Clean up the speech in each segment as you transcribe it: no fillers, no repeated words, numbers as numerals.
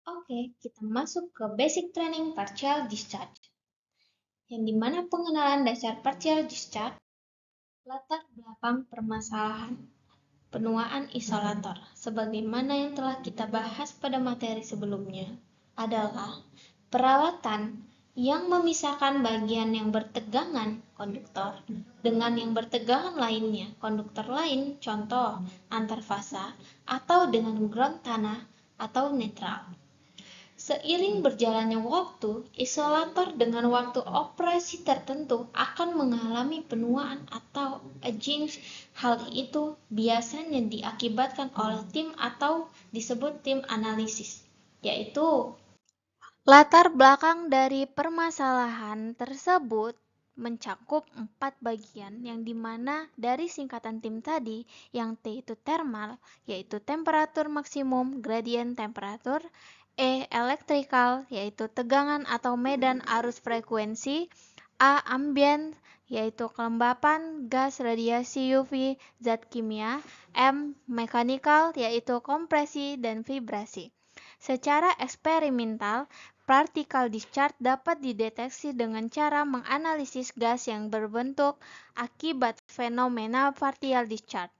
Oke, kita masuk ke basic training partial discharge, yang dimana pengenalan dasar partial discharge, latar belakang permasalahan, penuaan isolator, sebagaimana yang telah kita bahas pada materi sebelumnya, adalah peralatan yang memisahkan bagian yang bertegangan konduktor dengan yang bertegangan lainnya, konduktor lain, contoh antarfasa, atau dengan ground tanah atau netral. Seiring berjalannya waktu, isolator dengan waktu operasi tertentu akan mengalami penuaan atau aging. Hal itu biasanya diakibatkan oleh tim atau disebut tim analisis, yaitu latar belakang dari permasalahan tersebut mencakup 4 bagian yang dimana dari singkatan tim tadi yang T itu thermal, yaitu temperatur maksimum, gradient temperatur, E elektrikal, yaitu tegangan atau medan arus frekuensi, A ambient, yaitu kelembapan, gas, radiasi UV, zat kimia, M mekanikal, yaitu kompresi dan vibrasi. Secara eksperimental, particle discharge dapat dideteksi dengan cara menganalisis gas yang berbentuk akibat fenomena partial discharge.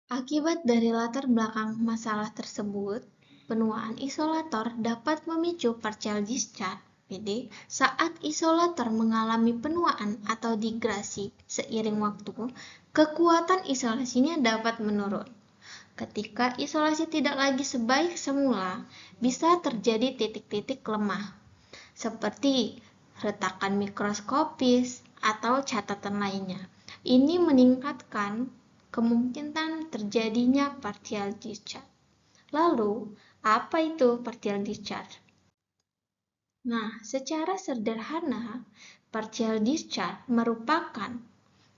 Akibat dari latar belakang masalah tersebut, penuaan isolator dapat memicu partial discharge (PD) saat isolator mengalami penuaan atau degrasi seiring waktu, kekuatan isolasinya dapat menurun. Ketika isolasi tidak lagi sebaik semula, bisa terjadi titik-titik lemah, seperti retakan mikroskopis atau catatan lainnya. Ini meningkatkan kemungkinan terjadinya partial discharge. Lalu, apa itu partial discharge? Nah, secara sederhana, partial discharge merupakan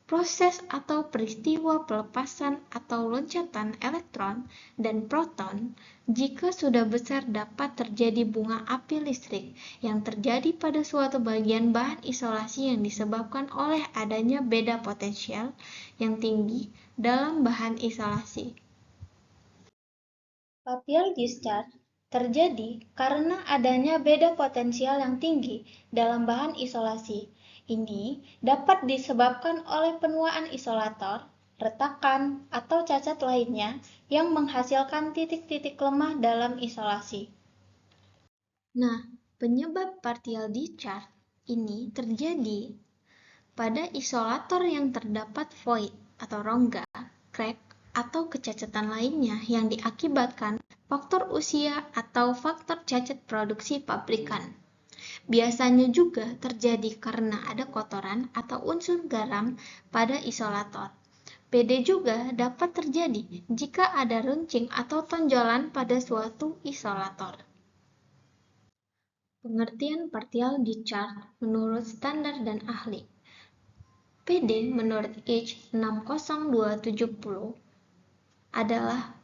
proses atau peristiwa pelepasan atau loncatan elektron dan proton jika sudah besar dapat terjadi bunga api listrik yang terjadi pada suatu bagian bahan isolasi yang disebabkan oleh adanya beda potensial yang tinggi dalam bahan isolasi. Partial discharge terjadi karena adanya beda potensial yang tinggi dalam bahan isolasi. Ini dapat disebabkan oleh penuaan isolator, retakan, atau cacat lainnya yang menghasilkan titik-titik lemah dalam isolasi. Nah, penyebab partial discharge ini terjadi pada isolator yang terdapat void atau rongga, crack, atau kecacatan lainnya yang diakibatkan faktor usia atau faktor cacat produksi pabrikan. Biasanya juga terjadi karena ada kotoran atau unsur garam pada isolator. PD juga dapat terjadi jika ada runcing atau tonjolan pada suatu isolator. Pengertian partial discharge menurut standar dan ahli. PD menurut IEC 60270 adalah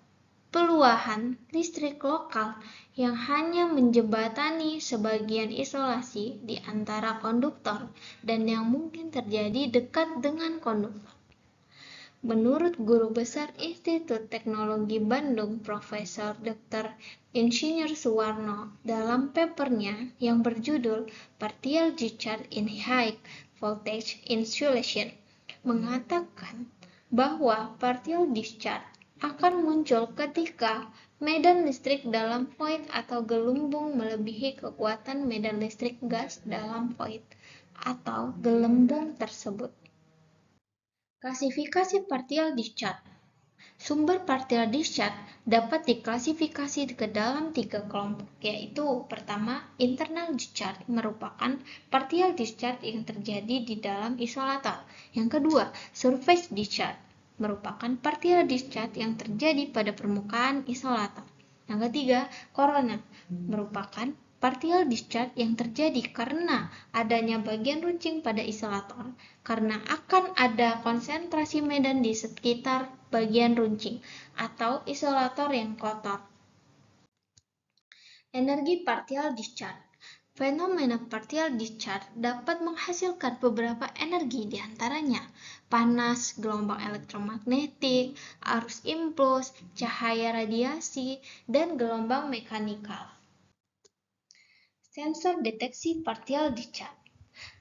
peluahan listrik lokal yang hanya menjembatani sebagian isolasi di antara konduktor dan yang mungkin terjadi dekat dengan konduktor. Menurut Guru Besar Institut Teknologi Bandung Profesor Dr. Insinyur Suwarno dalam papernya yang berjudul Partial Discharge in High Voltage Insulation mengatakan bahwa partial discharge akan muncul ketika medan listrik dalam void atau gelembung melebihi kekuatan medan listrik gas dalam void atau gelembung tersebut. Klasifikasi partial discharge. Sumber partial discharge dapat diklasifikasi ke dalam 3 kelompok, yaitu pertama, internal discharge merupakan partial discharge yang terjadi di dalam isolator. Yang kedua, surface discharge merupakan partial discharge yang terjadi pada permukaan isolator. Yang ketiga, corona merupakan partial discharge yang terjadi karena adanya bagian runcing pada isolator, karena akan ada konsentrasi medan di sekitar bagian runcing atau isolator yang kotor. Energi partial discharge. Fenomena partial discharge dapat menghasilkan beberapa energi diantaranya panas, gelombang elektromagnetik, arus impuls, cahaya radiasi, dan gelombang mekanikal. Sensor deteksi partial discharge.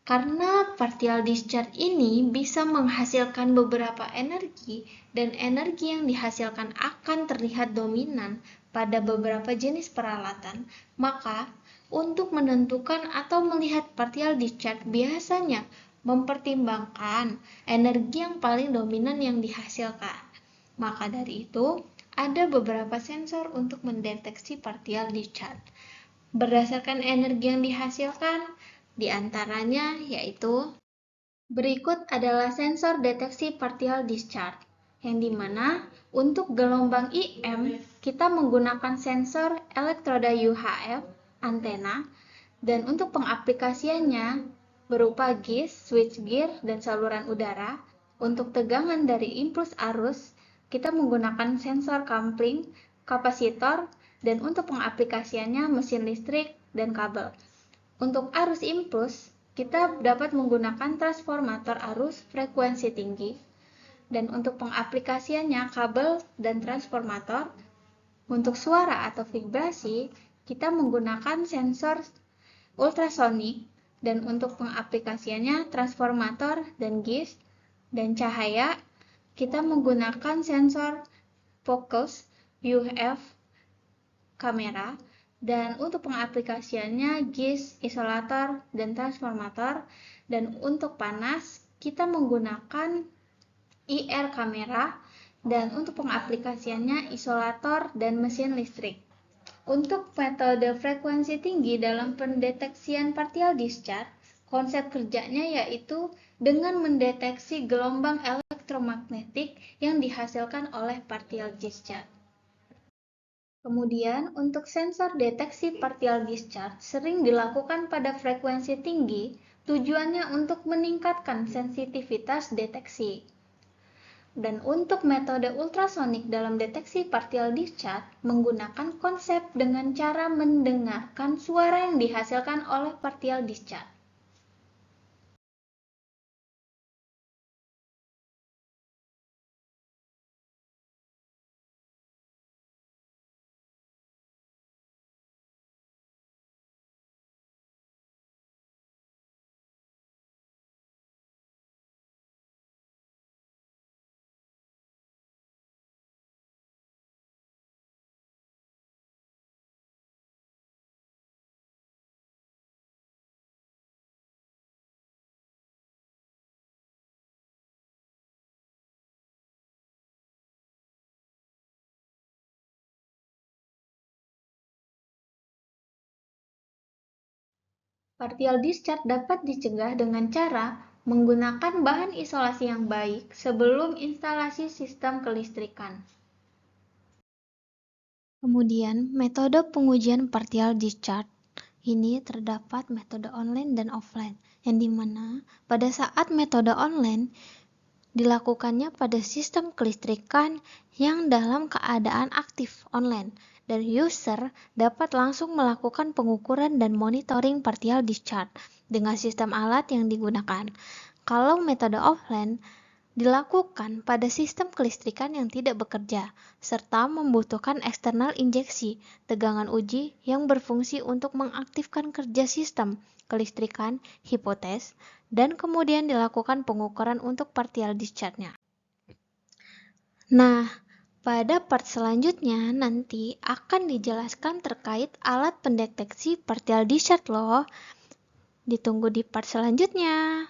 Karena partial discharge ini bisa menghasilkan beberapa energi dan energi yang dihasilkan akan terlihat dominan pada beberapa jenis peralatan, maka untuk menentukan atau melihat partial discharge biasanya mempertimbangkan energi yang paling dominan yang dihasilkan. Maka dari itu, ada beberapa sensor untuk mendeteksi partial discharge. Berdasarkan energi yang dihasilkan, di antaranya yaitu berikut adalah sensor deteksi partial discharge, yang dimana untuk gelombang IM kita menggunakan sensor elektroda UHF, antena, dan untuk pengaplikasiannya berupa gis, switchgear, dan saluran udara. Untuk tegangan dari impuls arus, kita menggunakan sensor coupling, kapasitor, dan untuk pengaplikasiannya mesin listrik dan kabel. Untuk arus impuls, kita dapat menggunakan transformator arus frekuensi tinggi, dan untuk pengaplikasiannya kabel dan transformator. Untuk suara atau vibrasi, kita menggunakan sensor ultrasonik, dan untuk pengaplikasiannya transformator dan gis. Dan cahaya, kita menggunakan sensor focus, UF, kamera, dan untuk pengaplikasiannya gis, isolator, dan transformator. Dan untuk panas, kita menggunakan IR kamera, dan untuk pengaplikasiannya isolator dan mesin listrik. Untuk metode frekuensi tinggi dalam pendeteksian partial discharge, konsep kerjanya yaitu dengan mendeteksi gelombang elektromagnetik yang dihasilkan oleh partial discharge. Kemudian, untuk sensor deteksi partial discharge sering dilakukan pada frekuensi tinggi, tujuannya untuk meningkatkan sensitivitas deteksi. Dan untuk metode ultrasonik dalam deteksi partial discharge menggunakan konsep dengan cara mendengarkan suara yang dihasilkan oleh partial discharge. Partial discharge dapat dicegah dengan cara menggunakan bahan isolasi yang baik sebelum instalasi sistem kelistrikan. Kemudian, metode pengujian partial discharge ini terdapat metode online dan offline, yang dimana pada saat metode online dilakukannya pada sistem kelistrikan yang dalam keadaan aktif online, dan user dapat langsung melakukan pengukuran dan monitoring partial discharge dengan sistem alat yang digunakan. Kalau metode offline dilakukan pada sistem kelistrikan yang tidak bekerja, serta membutuhkan eksternal injeksi tegangan uji yang berfungsi untuk mengaktifkan kerja sistem kelistrikan hipotes, dan kemudian dilakukan pengukuran untuk partial discharge-nya. Nah, pada part selanjutnya nanti akan dijelaskan terkait alat pendeteksi partial discharge loh. Ditunggu di part selanjutnya.